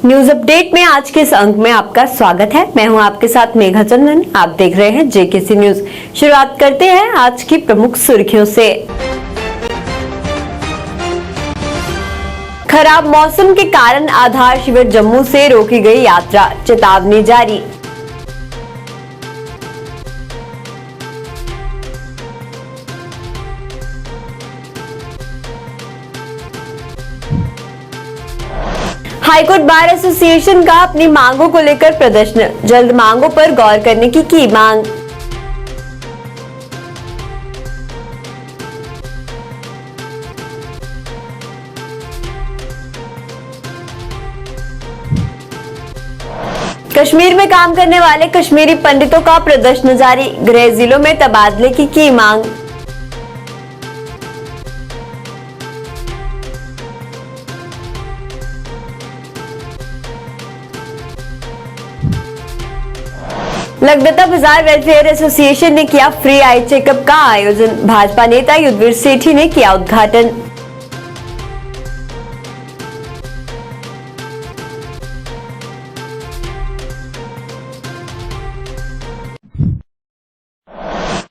News update में आज के इस अंक में आपका स्वागत है। मैं हूं आपके साथ मेघा चंदन। आप देख रहे हैं जेकेसी न्यूज। शुरुआत करते हैं आज की प्रमुख सुर्खियों से। खराब मौसम के कारण आधार शिविर जम्मू से रोकी गई यात्रा, चेतावनी जारी। हाईकोर्ट बार एसोसिएशन का अपनी मांगों को लेकर प्रदर्शन, जल्द मांगों पर गौर करने की मांग। कश्मीर में काम करने वाले कश्मीरी पंडितों का प्रदर्शन जारी, गृह जिलों में तबादले की मांग। लगदता बाजार वेलफेयर एसोसिएशन ने किया फ्री आई चेकअप का आयोजन, भाजपा नेता युद्धवीर सेठी ने किया उद्घाटन।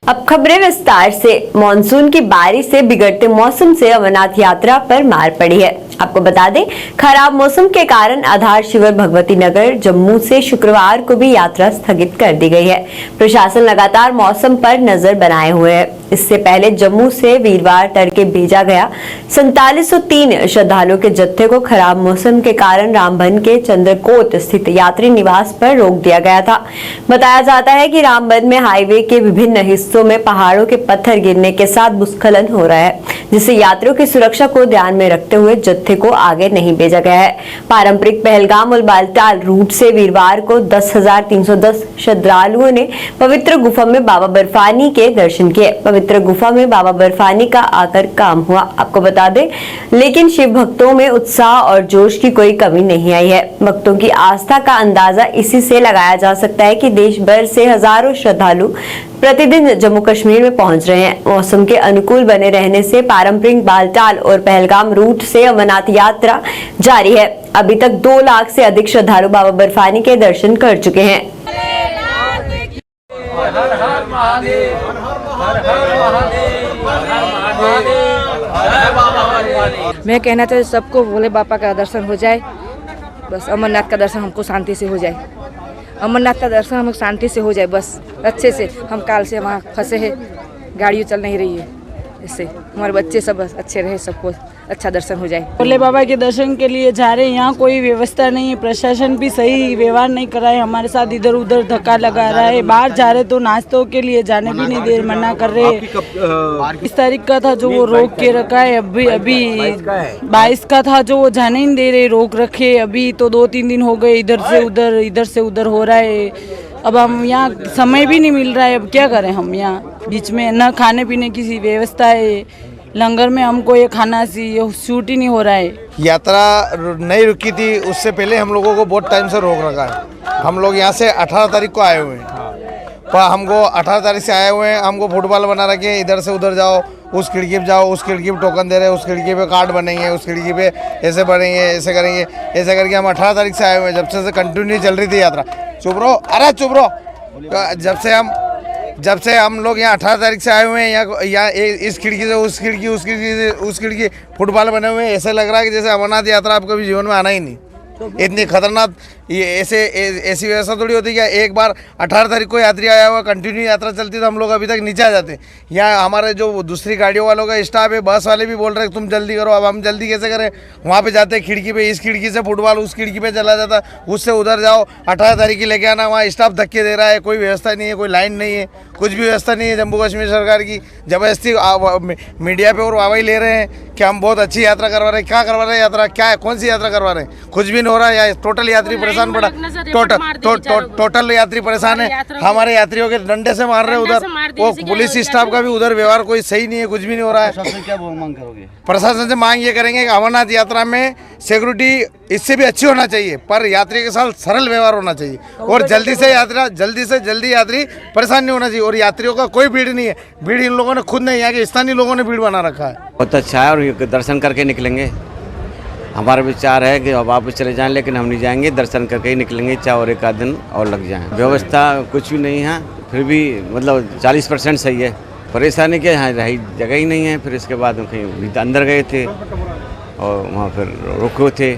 अब खबरें विस्तार से। मॉनसून की बारिश से बिगड़ते मौसम से अमरनाथ यात्रा पर मार पड़ी है। आपको बता दें, खराब मौसम के कारण आधार शिविर भगवती नगर जम्मू से शुक्रवार को भी यात्रा स्थगित कर दी गई है। प्रशासन लगातार मौसम पर नजर बनाए हुए है। इससे पहले जम्मू से वीरवार तड़के भेजा गया 4703 श्रद्धालुओं के जत्थे को खराब मौसम के कारण रामबन के चंद्रकोट स्थित यात्री निवास पर रोक दिया गया था। बताया जाता है कि रामबन में हाईवे के विभिन्न हिस्सों में पहाड़ों के पत्थर गिरने के साथ भूस्खलन हो रहा है, जिससे यात्रियों की सुरक्षा को ध्यान में रखते हुए जत्थे को आगे नहीं भेजा गया है। पारंपरिक पहलगाम और बालटाल रूट से वीरवार को 10,310 श्रद्धालुओं ने पवित्र गुफा में बाबा बर्फानी के दर्शन किए। पवित्र गुफा में बाबा बर्फानी का आकर काम हुआ। आपको बता दें, लेकिन शिव भक्तों में उत्साह और जोश की कोई कमी नहीं आई है। भक्तों की आस्था का अंदाजा इसी से लगाया जा सकता है कि देश भर से हजारों श्रद्धालु प्रतिदिन जम्मू कश्मीर में पहुंच रहे हैं। मौसम के अनुकूल बने रहने से पारंपरिक बालटाल और पहलगाम रूट से अमरनाथ यात्रा जारी है। अभी तक 2 लाख से अधिक श्रद्धालु बाबा बर्फानी के दर्शन कर चुके हैं। मैं कहना चाहती सबको भोले बाबा का दर्शन हो जाए, बस अमरनाथ का दर्शन हमको शांति से हो जाए। अमरनाथ का दर्शन हमको शांति से हो जाए, बस अच्छे से। हम काल से वहाँ फंसे हैं, गाड़ियाँ चल नहीं रही है, इससे हमारे बच्चे सब अच्छे रहे, सबको अच्छा दर्शन हो जाए। भोले बाबा के दर्शन के लिए जा रहे हैं। यहाँ कोई व्यवस्था नहीं है, प्रशासन भी सही व्यवहार नहीं कर रहा है, हमारे साथ इधर उधर धक्का लगा रहा है। बाहर जा रहे तो नाश्तों के लिए जाने भी नहीं दे, मना कर रहे। 20 तारीख का था जो वो रोक के रखा है, अभी 22 का था जो वो जाने नहीं दे रहे, रोक रखे। अभी तो 2-3 दिन हो गए, इधर से उधर हो रहा है। अब हम यहाँ समय भी नहीं मिल रहा है, अब क्या करें हम। यहाँ बीच में न खाने पीने की व्यवस्था है, लंगर में हमको ये खाना शूट ही नहीं हो रहा है। यात्रा नहीं रुकी थी, उससे पहले हम लोगों को बहुत टाइम से रोक रखा है। हम लोग यहाँ से 18 तारीख को आए हुए हैं, पर हमको 18 तारीख से आए हुए हैं, हमको फुटबॉल बना रखे, इधर से उधर जाओ, उस खिड़की पे जाओ, उस खिड़की पे टोकन दे रहे हैं, उस खिड़की पे कार्ड बनेंगे, उस खिड़की पे ऐसे बनेंगे, ऐसे करेंगे, ऐसे करके हम 18 तारीख से आए हुए हैं। जब से कंटिन्यू चल रही थी यात्रा। चुप रहो, अरे चुप रहो। जब से हम लोग यहाँ 18 तारीख से आए हुए हैं, यहाँ इस खिड़की से उस खिड़की, उस खिड़की से उस खिड़की, फुटबॉल बने हुए हैं। ऐसा लग रहा है कि जैसे अमरनाथ यात्रा आपको कभी जीवन में आना ही नहीं। इतनी खतरनाक ये ऐसी व्यवस्था थोड़ी होती है। एक बार 18 तारीख को यात्री आया हुआ, कंटिन्यू यात्रा चलती तो हम लोग अभी तक नीचे आ जाते। यहाँ हमारे जो दूसरी गाड़ियों वालों का स्टाफ है, बस वाले भी बोल रहे हैं तुम जल्दी करो। अब हम जल्दी कैसे करें? वहाँ पे जाते खिड़की पे, इस खिड़की से फुटबॉल उस खिड़की पे चला जाता, उससे उधर जाओ, 18 तारीख की लेके आना। वहाँ स्टाफ धक्के दे रहा है, कोई व्यवस्था नहीं है, कोई लाइन नहीं है, कुछ भी व्यवस्था नहीं है। जम्मू कश्मीर सरकार की जबरदस्ती मीडिया पे और वाहवाही ले रहे हैं कि हम बहुत अच्छी यात्रा करवा रहे हैं। क्या करवा रहे हैं यात्रा? क्या है, कौन सी यात्रा करवा रहे हैं? कुछ भी नहीं हो रहा है। टोटल यात्री परेशान पड़ा, टोटल यात्री परेशान है। हमारे यात्रियों के डंडे से मार रहे हैं उधर, वो पुलिस स्टाफ का भी उधर व्यवहार कोई सही नहीं है, कुछ भी नहीं हो रहा है। क्या मांग करोगे? प्रशासन से मांग ये करेंगे कि अमरनाथ यात्रा में सिक्योरिटी इससे भी अच्छी होना चाहिए, पर यात्री के साथ सरल व्यवहार होना चाहिए और जल्दी से यात्री परेशान नहीं होना चाहिए। और यात्रियों का कोई भीड़ नहीं है, भीड़ इन लोगों ने खुद नहीं, यहाँ के स्थानीय लोगों ने भीड़ बना रखा है। बहुत अच्छा है और दर्शन करके निकलेंगे। हमारा विचार है कि अब वापस चले जाएं, लेकिन हम नहीं जाएंगे, दर्शन करके ही निकलेंगे, चाहे और एक आध दिन और लग जाएं। व्यवस्था कुछ भी नहीं है, फिर भी मतलब 40% सही है। परेशानी क्या है, रही जगह ही नहीं है। फिर इसके बाद हम कहीं अंदर गए थे और वहाँ फिर रुके थे,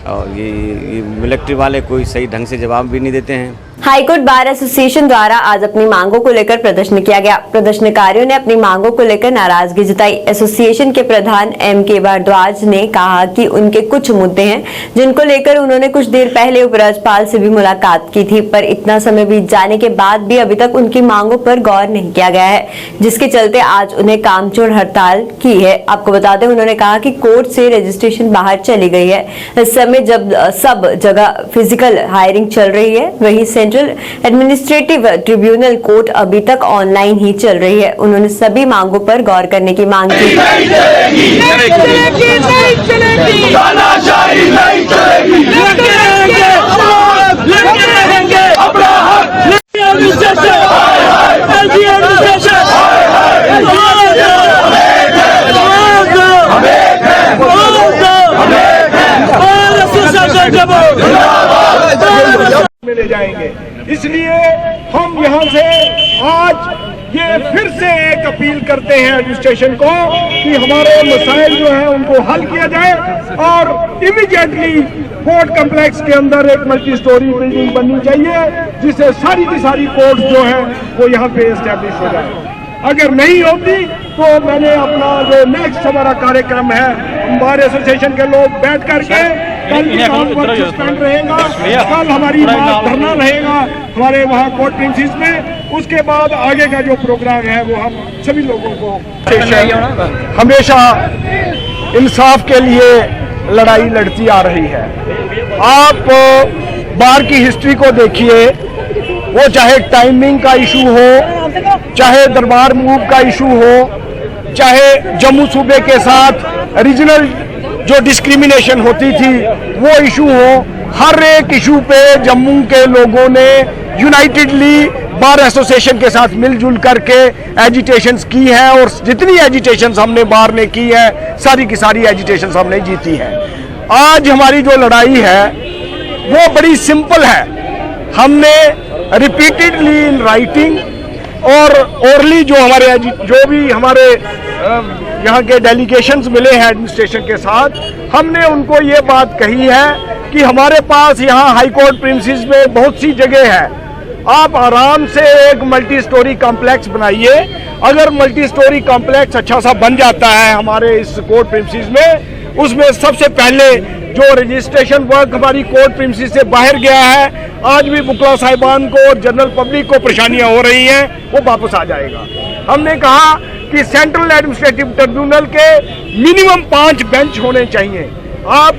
और ये मिलिट्री वाले कोई सही ढंग से जवाब भी नहीं देते हैं। हाईकोर्ट बार एसोसिएशन द्वारा आज अपनी मांगों को लेकर प्रदर्शन किया गया। प्रदर्शनकारियों ने अपनी मांगों को लेकर नाराजगी जताई। एसोसिएशन के प्रधान M.K. भारद्वाज ने कहा कि उनके कुछ मुद्दे हैं जिनको लेकर उन्होंने कुछ देर पहले उपराज्यपाल से भी मुलाकात की थी, पर इतना समय बीत जाने के बाद भी अभी तक उनकी मांगों पर गौर नहीं किया गया है, जिसके चलते आज उन्हें कामचोर हड़ताल की है। आपको बता दें, उन्होंने कहा कि कोर्ट से रजिस्ट्रेशन बाहर चली गई है। इस समय जब सब जगह फिजिकल हायरिंग चल रही है, वही सेंट्रल एडमिनिस्ट्रेटिव ट्रिब्यूनल कोर्ट अभी तक ऑनलाइन ही चल रही है। उन्होंने सभी मांगों पर गौर करने की मांग की। में ले जाएंगे। इसलिए हम यहाँ से आज ये फिर से एक अपील करते हैं एडमिनिस्ट्रेशन को कि हमारे मसाइल जो हैं उनको हल किया जाए और इमीडिएटली कोर्ट कम्प्लेक्स के अंदर एक मल्टी स्टोरी बिल्डिंग बननी चाहिए, जिससे सारी की सारी कोर्ट जो है वो यहाँ पे एस्टेब्लिश हो जाए। अगर नहीं होती तो मैंने अपना जो नेक्स्ट हमारा कार्यक्रम है, बार एसोसिएशन के लोग बैठ करके कल काम पर सस्पेंड रहेगा, कल हमारी बात धरना रहेगा हमारे वहाँ कोर्ट प्रिंसिस में। उसके बाद आगे का जो प्रोग्राम है वो हम सभी लोगों को हमेशा इंसाफ के लिए लड़ाई लड़ती आ रही है। आप बार की हिस्ट्री को देखिए, वो चाहे टाइमिंग का इशू हो, चाहे दरबार मूव का इशू हो, चाहे जम्मू सूबे के साथ रीजनल जो डिस्क्रिमिनेशन होती थी वो इशू हो, हर एक इशू पे जम्मू के लोगों ने यूनाइटेडली बार एसोसिएशन के साथ मिलजुल करके एजिटेशंस की है, और जितनी एजिटेशंस हमने बार ने की है सारी की सारी एजिटेशंस हमने जीती है। आज हमारी जो लड़ाई है वो बड़ी सिंपल है। हमने रिपीटेडली इन राइटिंग और ओरली जो भी हमारे यहाँ के डेलीगेशंस मिले हैं एडमिनिस्ट्रेशन के साथ, हमने उनको ये बात कही है कि हमारे पास यहाँ हाई कोर्ट प्रिंसिस में बहुत सी जगह है, आप आराम से एक मल्टी स्टोरी कॉम्प्लेक्स बनाइए। अगर मल्टी स्टोरी कॉम्प्लेक्स अच्छा सा बन जाता है हमारे इस कोर्ट प्रिंसिस में, उसमें सबसे पहले जो रजिस्ट्रेशन वर्क हमारी कोर्ट प्रिंसिस से बाहर गया है, आज भी बुकला साहिबान को और जनरल पब्लिक को परेशानियां हो रही हैं, वो वापस आ जाएगा। हमने कहा कि सेंट्रल एडमिनिस्ट्रेटिव ट्रिब्यूनल के मिनिमम 5 बेंच होने चाहिए। आप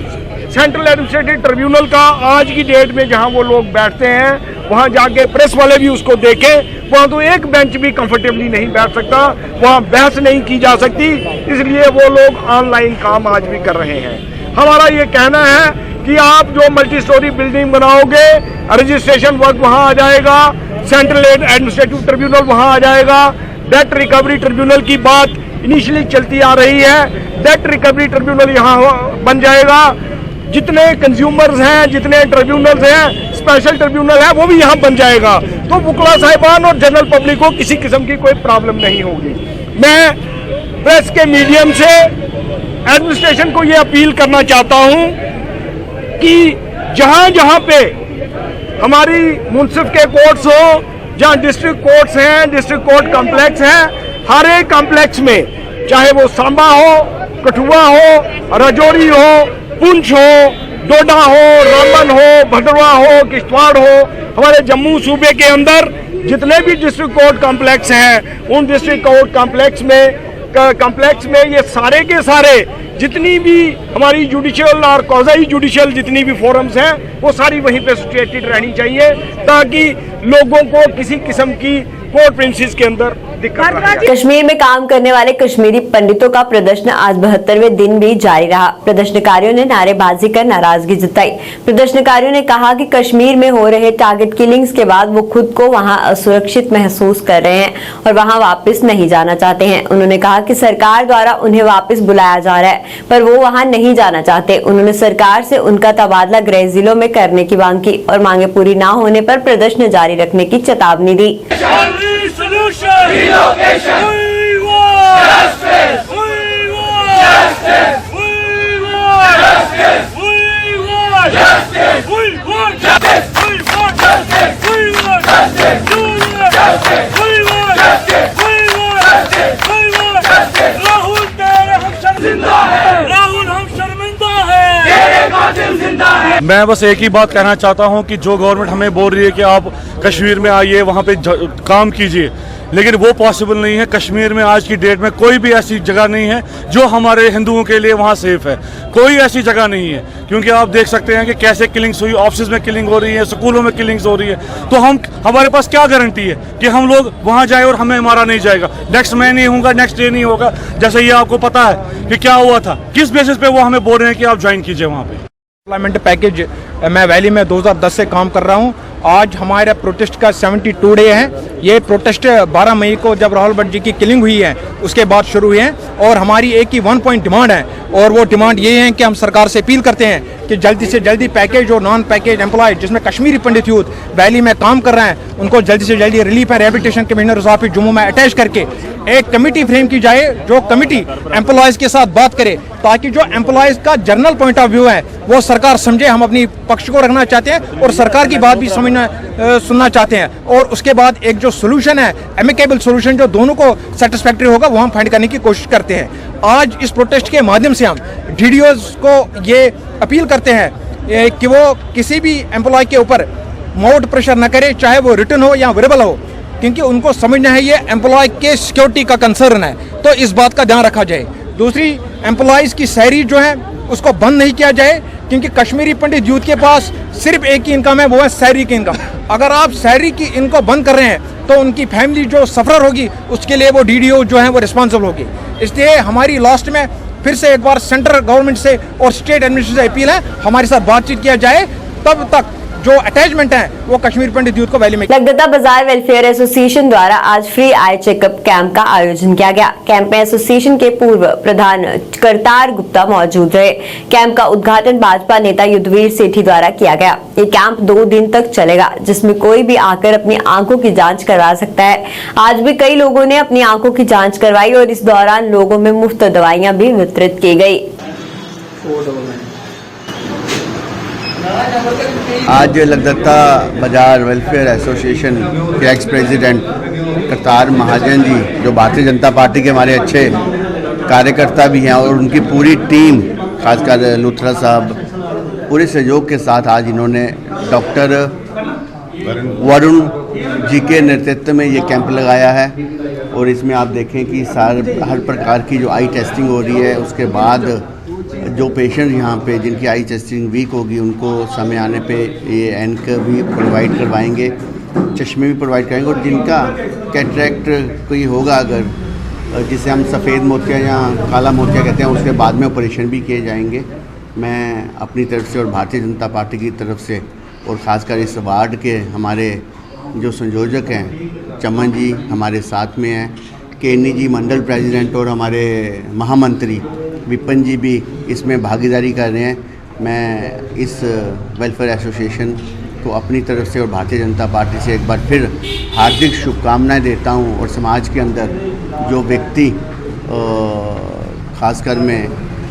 सेंट्रल एडमिनिस्ट्रेटिव ट्रिब्यूनल का आज की डेट में जहां वो लोग बैठते हैं, वहां जाके प्रेस वाले भी उसको देखें, वहां तो एक बेंच भी कंफर्टेबली नहीं बैठ सकता, वहां बहस नहीं की जा सकती, इसलिए वो लोग ऑनलाइन काम आज भी कर रहे हैं। हमारा ये कहना है कि आप जो मल्टी स्टोरी बिल्डिंग बनाओगे, रजिस्ट्रेशन वर्क वहां आ जाएगा, सेंट्रल एडमिनिस्ट्रेटिव ट्रिब्यूनल वहां आ जाएगा, डेट रिकवरी ट्रिब्यूनल की बात इनिशियली चलती आ रही है, डेट रिकवरी ट्रिब्यूनल यहाँ बन जाएगा। जितने कंज्यूमर्स हैं, जितने ट्रिब्यूनल्स हैं, स्पेशल ट्रिब्यूनल है, वो भी यहाँ बन जाएगा। तो बुकला साहिबान और जनरल पब्लिक को किसी किस्म की कोई प्रॉब्लम नहीं होगी। मैं प्रेस के मीडियम से एडमिनिस्ट्रेशन को ये अपील करना चाहता हूँ कि जहाँ जहाँ पे हमारी मुंसिफ के कोर्ट्स हो, जहाँ डिस्ट्रिक्ट कोर्ट्स हैं, डिस्ट्रिक्ट कोर्ट कॉम्प्लेक्स हैं, हर एक कॉम्प्लेक्स में, चाहे वो सांबा हो, कठुआ हो, राजौरी हो, पुंछ हो, डोडा हो, रामबन हो, भदरवा हो, किश्तवाड़ हो, हमारे जम्मू सूबे के अंदर जितने भी डिस्ट्रिक्ट कोर्ट कॉम्प्लेक्स हैं, उन डिस्ट्रिक्ट कोर्ट कॉम्प्लेक्स में ये सारे के सारे जितनी भी हमारी जुडिशियल और क्वाज़ी जुडिशियल जितनी भी फोरम्स हैं, वो सारी वहीं पे सिचुएटेड रहनी चाहिए, ताकि लोगों को किसी किस्म की कोर्ट प्रिंसिस के अंदर राजनीति कर रहा है। कश्मीर में काम करने वाले कश्मीरी पंडितों का प्रदर्शन आज 72वें दिन भी जारी रहा। प्रदर्शनकारियों ने नारेबाजी कर नाराजगी जताई। प्रदर्शनकारियों ने कहा कि कश्मीर में हो रहे टारगेट किलिंग्स के बाद वो खुद को वहां असुरक्षित महसूस कर रहे हैं और वहां वापस नहीं जाना चाहते हैं। उन्होंने कहा कि सरकार द्वारा उन्हें वापस बुलाया जा रहा है पर वो वहां नहीं जाना चाहते। उन्होंने सरकार से उनका तबादला गृह जिलों में करने की मांग की और मांगे पूरी न होने पर प्रदर्शन जारी रखने की चेतावनी दी। मैं बस एक ही बात कहना चाहता हूं कि जो गवर्नमेंट हमें बोल रही है कि आप कश्मीर में आइए, वहां पे काम कीजिए, लेकिन वो पॉसिबल नहीं है। कश्मीर में आज की डेट में कोई भी ऐसी जगह नहीं है जो हमारे हिंदुओं के लिए वहां सेफ है। कोई ऐसी जगह नहीं है, क्योंकि आप देख सकते हैं कि कैसे किलिंग्स हुई, ऑफिस में किलिंग हो रही है, स्कूलों में किलिंग्स हो रही है। तो हमारे पास क्या गारंटी है कि हम लोग वहां जाए और हमें मारा नहीं जाएगा, नेक्स्ट मैं नहीं होगा, नेक्स्ट डे नहीं होगा। जैसे ये आपको पता है कि क्या हुआ था, किस बेसिस पे वो हमें बोल रहे हैं कि आप ज्वाइन कीजिए वहाँ पे। एम्प्लॉयमेंट पैकेज मैं वैली में 2010 से काम कर रहा हूं। आज हमारा प्रोटेस्ट का 72 डे है। ये प्रोटेस्ट 12 मई को जब राहुल भट्ट जी की किलिंग हुई है उसके बाद शुरू हुई है और हमारी एक ही 1 पॉइंट डिमांड है और वो डिमांड ये है कि हम सरकार से अपील करते हैं कि जल्दी से जल्दी पैकेज और नॉन पैकेज एम्प्लॉय जिसमें कश्मीरी पंडित यूथ वैली में काम कर रहे हैं उनको जल्दी से जल्दी relief and rehabilitation commissioner office Jammu में अटैच करके एक कमेटी फ्रेम की जाए जो कमेटी एम्प्लॉयज़ के साथ बात करे ताकि जो एम्प्लॉयज़ का जनरल पॉइंट ऑफ व्यू है वो सरकार समझे। हम अपनी पक्ष को रखना चाहते हैं और सरकार की बात भी सुनना चाहते हैं और उसके बाद एक जो सोल्यूशन है एमिकेबल सोल्यूशन जो दोनों को सेटिस्फैक्टरी होगा वो हम फाइंड करने की कोशिश करते हैं। आज इस प्रोटेस्ट के माध्यम से हम डीडीओज़ को ये अपील करते हैं कि वो किसी भी एम्प्लॉय के ऊपर मोड प्रेशर न करे, चाहे वो रिटर्न हो या वेरेबल हो, क्योंकि उनको समझना है ये एम्प्लॉय के सिक्योरिटी का कंसर्न है, तो इस बात का ध्यान रखा जाए। दूसरी, एम्प्लॉयज़ की सैलरी जो है उसको बंद नहीं किया जाए, क्योंकि कश्मीरी पंडित यूथ के पास सिर्फ एक ही इनकम है, वो है सैलरी की इनकम। अगर आप सैलरी की इनको बंद कर रहे हैं तो उनकी फैमिली जो सफर होगी उसके लिए वो डीडीओ जो है वो रिस्पॉन्सिबल होगी। इसलिए हमारी लास्ट में फिर से एक बार सेंट्रल गवर्नमेंट से और स्टेट एडमिनिस्ट्रेशन से अपील है हमारे साथ बातचीत किया जाए, तब तक जो अटैचमेंट है वो कश्मीर पंडित यूथ को वैली में। लगदता बाजार वेलफेयर एसोसिएशन द्वारा आज फ्री आई चेकअप कैंप का आयोजन किया गया। कैंप में एसोसिएशन के पूर्व प्रधान करतार गुप्ता मौजूद रहे। कैंप का उद्घाटन भाजपा नेता युद्धवीर सेठी द्वारा किया गया। ये कैंप 2 दिन तक चलेगा, जिसमें कोई भी आकर अपनी आंखों की जांच करवा सकता है। आज भी कई लोगों ने अपनी आंखों की जांच करवाई और इस दौरान लोगों में मुफ्त दवाइयां भी वितरित की गई। आज लगदता बाजार वेलफेयर एसोसिएशन के एक्स प्रेसिडेंट करतार महाजन जी, जो भारतीय जनता पार्टी के हमारे अच्छे कार्यकर्ता भी हैं, और उनकी पूरी टीम, खासकर लुथरा साहब, पूरे सहयोग के साथ आज इन्होंने डॉक्टर वरुण जी के नेतृत्व में ये कैंप लगाया है। और इसमें आप देखें कि हर प्रकार की जो आई टेस्टिंग हो रही है, उसके बाद जो पेशेंट यहाँ पे जिनकी आई टेस्टिंग वीक होगी उनको समय आने पे ये एनक भी प्रोवाइड करवाएंगे, चश्मे भी प्रोवाइड करेंगे, और जिनका कैटरेक्ट कोई होगा अगर, जिसे हम सफ़ेद मोतिया या काला मोतिया कहते हैं, उसके बाद में ऑपरेशन भी किए जाएंगे। मैं अपनी तरफ से और भारतीय जनता पार्टी की तरफ से और ख़ासकर इस वार्ड के हमारे जो संयोजक हैं, चमन जी हमारे साथ में हैं, केनी जी मंडल प्रेसिडेंट और हमारे महामंत्री विपिन जी भी इसमें भागीदारी कर रहे हैं। मैं इस वेलफेयर एसोसिएशन को अपनी तरफ से और भारतीय जनता पार्टी से एक बार फिर हार्दिक शुभकामनाएं देता हूं, और समाज के अंदर जो व्यक्ति खासकर में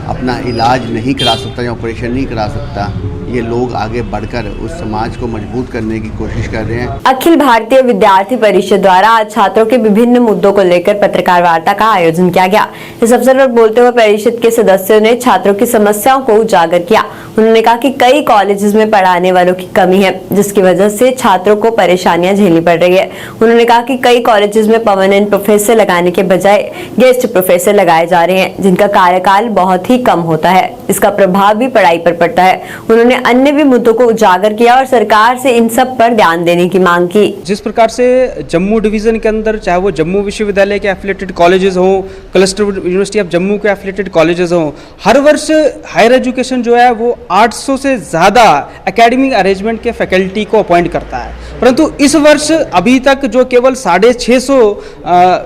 अपना इलाज नहीं करा सकता या ऑपरेशन नहीं करा सकता, ये लोग आगे बढ़कर उस समाज को मजबूत करने की कोशिश कर रहे हैं। अखिल भारतीय विद्यार्थी परिषद द्वारा आज छात्रों के विभिन्न मुद्दों को लेकर पत्रकार वार्ता का आयोजन किया गया। इस अवसर पर बोलते हुए परिषद के सदस्यों ने छात्रों की समस्याओं को उजागर किया। उन्होंने कहा कि कई कॉलेजेस में पढ़ाने वालों की कमी है, जिसकी वजह से छात्रों को परेशानियां झेलनी पड़ रही है। उन्होंने कहा कि कई कॉलेजेस में परमानेंट प्रोफेसर लगाने के बजाय गेस्ट प्रोफेसर लगाए जा रहे हैं, जिनका कार्यकाल बहुत ही कम होता है। इसका प्रभाव भी पढ़ाई पर पड़ता है। उन्होंने अन्य भी मुद्दों को उजागर किया और सरकार से इन सब पर ध्यान देने की मांग की। जिस प्रकार से जम्मू डिवीज़न के अंदर चाहे वो जम्मू विश्वविद्यालय के एफिलेटेड कॉलेजेस हों, क्लस्टर यूनिवर्सिटी ऑफ जम्मू के एफिलेटेड कॉलेजेस हों, हर वर्ष हायर एजुकेशन जो है वो 800 से ज़्यादा एकेडमिक अरेंजमेंट के फैकल्टी को अपॉइंट करता है, परंतु इस वर्ष अभी तक जो केवल 650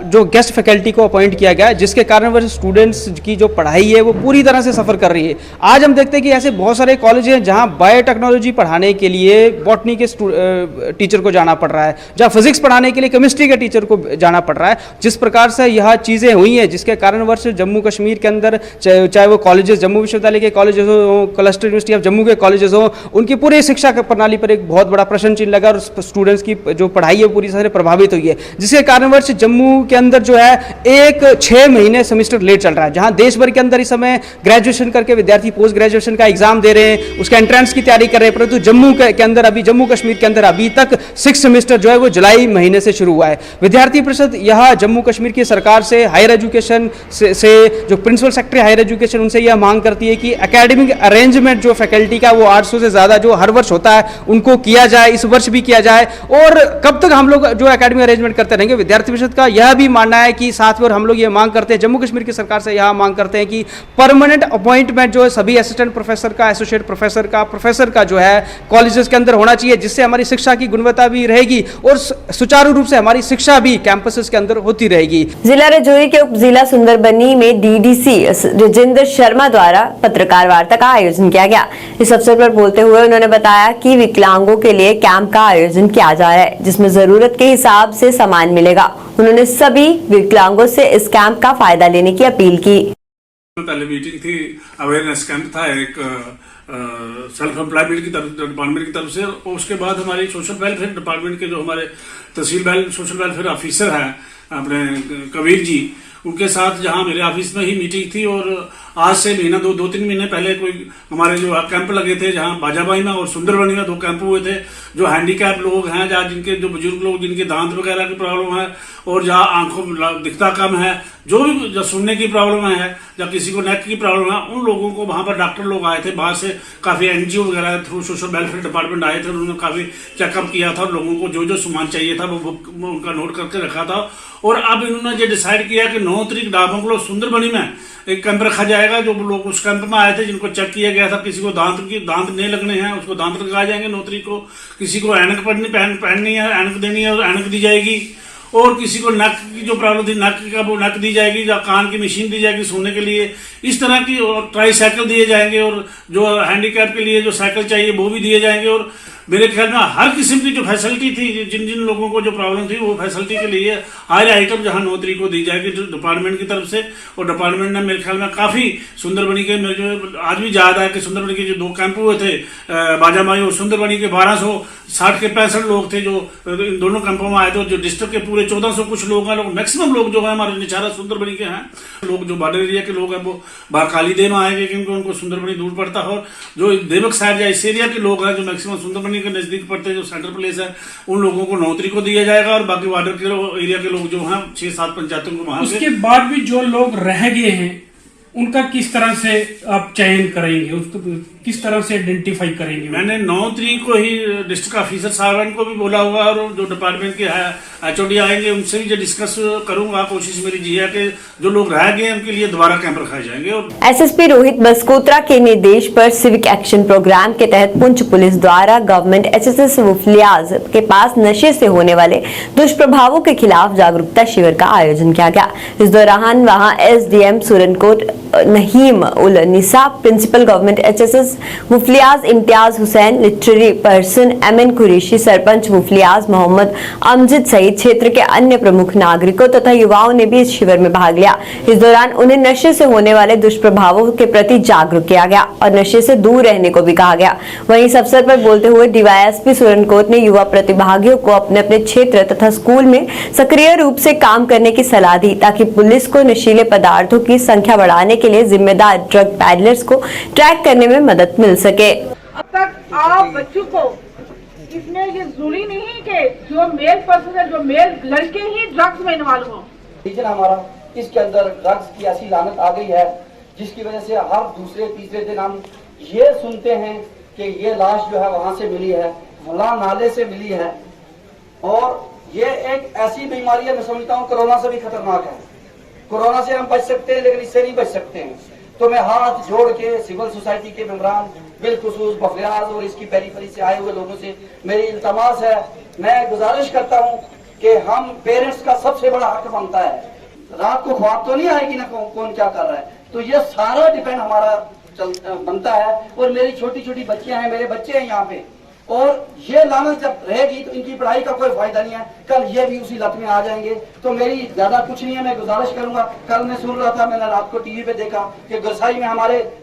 जो गेस्ट फैकल्टी को अपॉइंट किया गया है, जिसके कारण वर्ष स्टूडेंट्स की जो पढ़ाई है वो पूरी तरह से सफ़र कर रही है। आज हम देखते हैं कि ऐसे बहुत सारे कॉलेज हैं जहां बायोटेक्नोलॉजी पढ़ाने के लिए बॉटनी के टीचर को जाना पड़ रहा है, जहां फिजिक्स पढ़ाने के लिए केमिस्ट्री के टीचर को जाना पड़ रहा है। जिस प्रकार से यह चीज़ें हुई हैं, जिसके कारण वर्ष जम्मू कश्मीर के अंदर चाहे वो कॉलेजेस जम्मू विश्वविद्यालय के कॉलेजेस हो, क्लस्टर यूनिवर्सिटी ऑफ जम्मू के कॉलेजेस हो, उनकी पूरी शिक्षा प्रणाली पर एक बहुत बड़ा प्रश्न चिन्ह लगा और स्टूडेंट्स की जो पढ़ाई है पूरी तरह से प्रभावित हुई है, जिसके कारण वर्ष जम्मू के अंदर जो है एक 6 महीने सेमेस्टर लेट चल रहा है। जहां देश भर के अंदर इस समय ग्रेजुएशन करके विद्यार्थी पोस्ट ग्रेजुएशन का एग्जाम दे रहे हैं, उसका एंट्रेंस की तैयारी कर रहे हैं, परंतु जम्मू के अंदर अभी जम्मू कश्मीर के अंदर अभी तक 6 सेमेस्टर जो है वो जुलाई महीने से शुरू हुआ है। विद्यार्थी परिषद यह जम्मू कश्मीर की सरकार से हायर एजुकेशन से जो प्रिंसिपल सेक्रेटरी हायर एजुकेशन उनसे यह मांग करती है कि एकेडमिक अरेंजमेंट जो फैकल्टी का वो 800 से ज़्यादा जो हर वर्ष होता है उनको किया जाए, इस वर्ष भी किया जाए। और कब तक हम लोग जो एकेडमिक अरेंजमेंट करते रहेंगे? विद्यार्थी परिषद का यह भी मानना है कि साथ में हम लोग ये मांग करते हैं, जम्मू कश्मीर की सरकार से यह मांग करते हैं कि परमानेंट अपॉइंटमेंट जो है सभी असिस्टेंट प्रोफेसर का, एसोसिएट प्रोफेसर का, प्रोफेसर का जो है कॉलेजेस के अंदर होना चाहिए, जिससे हमारी शिक्षा की गुणवत्ता भी रहेगी और सुचारू रूप से हमारी शिक्षा भी कैंपसेस के अंदर होती रहेगी। जिला राजौरी के उप जिला सुंदरबनी में डीडीसी राजेंद्र शर्मा द्वारा पत्रकार वार्ता का आयोजन किया गया। इस अवसर पर बोलते हुए उन्होंने बताया कि विकलांगों के लिए कैंप का आयोजन किया जा रहा है, जिसमें जरूरत के हिसाब से सामान मिलेगा। उन्होंने सभी विकलांगों से इस कैंप का फायदा लेने की अपील की। पहले मीटिंग थी, अवेयरनेस कैंप था एक सेल्फ एम्प्लॉयमेंट की तरफ डिपार्टमेंट की तरफ से, और उसके बाद हमारी सोशल वेलफेयर डिपार्टमेंट के जो हमारे तहसील सोशल वेलफेयर ऑफिसर हैं अपने कबीर जी, उनके साथ जहां मेरे ऑफिस में ही मीटिंग थी। और आज से महीना 2-3 महीने पहले कोई हमारे जो कैंप लगे थे, जहां बाजाबाई में और सुंदरबनी में 2 कैंप हुए थे। जो हैंडीकैप लोग हैं, जहाँ जिनके जो बुजुर्ग लोग जिनके दांत वगैरह की प्रॉब्लम है, और जहाँ आंखों में दिखता कम है, जो भी जो सुनने की प्रॉब्लम है, या किसी को नेक की प्रॉब्लम है, उन लोगों को वहां पर डॉक्टर लोग आए थे बाहर से, काफी एनजीओ वगैरह थ्रू सोशल वेलफेयर डिपार्टमेंट आए थे। उन्होंने काफी चेकअप किया था और लोगों को जो जो सामान चाहिए था वो उनका नोट करके रखा था। और अब इन्होंने ये डिसाइड किया कि 9 तारीख डाबंगलो सुंदरबनी में एक कैंप रखा जाएगा। जो लोग उस कैंप में आए थे, जिनको चेक किया गया था, किसी को दांत नहीं लगने हैं, उसको दांत लगाए जाएंगे 9 तारीख को। किसी को ऐनक पहननी है, ऐनक देनी है, ऐनक दी जाएगी। और किसी को नक की जो प्रॉब्लम थी, नक का वो नक दी जाएगी, या कान की मशीन दी जाएगी सुनने के लिए, इस तरह की। और ट्राईसाइकिल दिए जाएंगे, और जो हैंडीकैप के लिए जो साइकिल चाहिए वो भी दिए जाएंगे। और मेरे ख्याल में हर किस्म की जो फैसिलिटी थी, जिन जिन लोगों को जो प्रॉब्लम थी, वो फैसिलिटी के लिए हर आइटम जहां 9 तारीख को दी जाएगी डिपार्टमेंट की तरफ से। और डिपार्टमेंट ने मेरे ख्याल में काफ़ी सुंदरबनी के, मेरे जो आज भी याद है कि सुंदरबनी के जो 2 कैंप हुए थे, बाजामाई और सुंदरबनी के 1260 के 65 लोग थे जो इन दोनों कैंपों में आए थे। जो डिस्ट्रिक्ट के पूरे 1400 कुछ लोग हैं, मैक्सिमम लोग जो है हमारे निचारा सुंदरबनी के हैं। लोग जो बॉर्डर एरिया के लोग हैं वो कालीदेव में आएंगे, क्योंकि उनको सुंदरबनी दूर पड़ता है। और जो देवक साइड या इस एरिया के लोग हैं, जो मैक्सिमम सुंदरबनी के नजदीक पड़ते हैं, जो सेंटर प्लेस है, उन लोगों को 9 तारीख को दिया जाएगा। और बाकी बॉर्डर के एरिया के लोग जो हैं 6-7 पंचायतों को वहां। उसके बाद भी जो लोग रह गए हैं उनका किस तरह से आप चयन करेंगे, उसको किस तरह से आइडेंटिफाई करेंगे? मैंने 9 तारीख को ही डिस्ट्रिक्ट ऑफिसर साहब को भी बोला हुआ, और जो डिपार्टमेंट के HOD आएंगे उनसे भी जो डिस्कस करूंगा। कोशिश मेरी जी है कि जो लोग रह गए उनके लिए दोबारा कैंप रखाए जाएंगे। और SSP रोहित बसकोत्रा के निर्देश पर सिविक एक्शन प्रोग्राम के तहत पुंछ पुलिस द्वारा गवर्नमेंट HSS मुफलियाज के पास नशे से होने वाले दुष्प्रभावों के खिलाफ जागरूकता शिविर का आयोजन किया गया। इस दौरान वहां SDM Surankote Naheem ul Nisa, principal government HSS Mufliaz Imtiyaz Hussain, literary person MN Qureshi, sarpanch Mufliaz Mohammad Amjad सहित क्षेत्र के अन्य प्रमुख नागरिकों तथा युवाओं ने भी इस शिविर में भाग लिया। इस दौरान उन्हें नशे से होने वाले दुष्प्रभावों के प्रति जागरूक किया गया और नशे से दूर रहने को भी कहा गया। वहीं इस अवसर पर बोलते हुए DYSP सुरनकोट ने युवा प्रतिभागियों को अपने अपने क्षेत्र तथा स्कूल में सक्रिय रूप से काम करने की सलाह दी, ताकि पुलिस को नशीले पदार्थों की संख्या बढ़ाने के लिए जिम्मेदार ड्रग पैडलर्स को ट्रैक करने में मदद मदद मिल सके। अब तक आप बच्चों को इसमें ये जरूरी नहीं कि जो मेल पर्सन है, जो मेल लड़के ही ड्रग्स में इन्वॉल्व हो। रीजन हमारा इसके अंदर ड्रग्स की ऐसी लानत आ गई है जिसकी वजह से हर दूसरे तीसरे दिन हम ये सुनते हैं कि ये लाश जो है वहां से मिली है, फला नाले से मिली है। और ये एक ऐसी बीमारी है, मैं समझता हूँ कोरोना से भी खतरनाक है। कोरोना से हम बच सकते हैं लेकिन इससे नहीं बच सकते हैं। तो मैं हाथ जोड़ के सिविल सोसाइटी के मेंबरान, बिलखुसूस बफरियाज और इसकी पेरीफेरी से आए हुए लोगों से मेरी इल्तमास है, मैं गुजारिश करता हूँ कि हम पेरेंट्स का सबसे बड़ा हक बनता है। रात को ख्वाब तो नहीं आएगी ना कौन क्या कर रहा है, तो ये सारा डिपेंड हमारा बनता है। और मेरी छोटी छोटी बच्चियां हैं, मेरे बच्चे हैं यहाँ पे, और ये लानत जब रहेगी तो इनकी पढ़ाई का कोई फायदा नहीं है। कल ये भी उसी लत में आ जाएंगे। तो मेरी ज्यादा कुछ नहीं है, मैं गुजारिश करूंगा। कल मैं सुन रहा था, मैंने रात को टीवी पे देखा कि गुरसाई में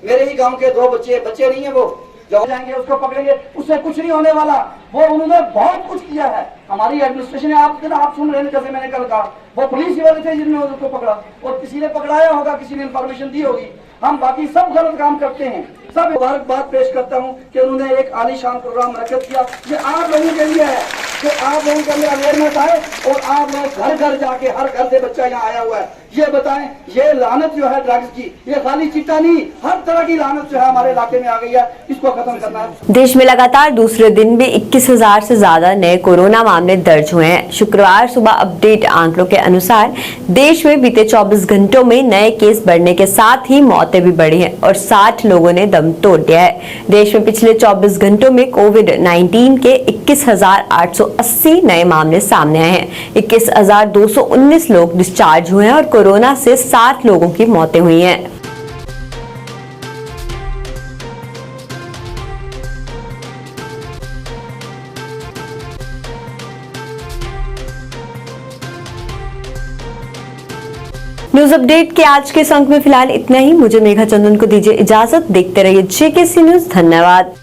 मेरे ही गांव के 2 बच्चे नहीं है, वो जो जाएंगे उसको पकड़ेंगे, उससे कुछ नहीं होने वाला। वो उन्होंने बहुत कुछ किया है, हमारी एडमिनिस्ट्रेशन है। आप सुन रहे हैं, जैसे मैंने कल कहा, वो पुलिस वाले थे जिन्होंने उसको पकड़ा, और किसी ने पकड़ाया होगा, किसी ने इंफॉर्मेशन दी होगी। हम बाकी सब गलत काम करते हैं। सब मुबारकबाद पेश करता हूँ कि उन्होंने एक आलीशान प्रोग्राम मुनक्किद किया। ये आप लोगों के लिए है कि आप लोगों के अंदर अवेयरनेस आए और आप लोग घर घर जाके, हर घर से बच्चा यहाँ आया हुआ है, ये बताएं ये लानत जो है ड्रग्स की, ये खाली चिट्टा नहीं, हर तरह की लानत जो है हमारे इलाके में आ गई है, इसको खत्म करना है। देश में लगातार दूसरे दिन भी 21,000 से ज्यादा नए कोरोना मामले दर्ज हुए हैं। शुक्रवार सुबह अपडेट आंकड़ों के अनुसार देश में बीते 24 घंटों में नए केस बढ़ने के साथ ही मौतें भी बढ़ी हैं और 60 लोगों ने दम तोड़ दिया है। देश में पिछले 24 घंटों में कोविड-19 के 21,880 नए मामले सामने आए हैं। 21,219 लोग डिस्चार्ज हुए हैं और कोरोना से 7 लोगों की मौतें हुई हैं। न्यूज अपडेट के आज के इस अंक में फिलहाल इतना ही। मुझे मेघा चंदन को दीजिए इजाजत। देखते रहिए JKC न्यूज। धन्यवाद।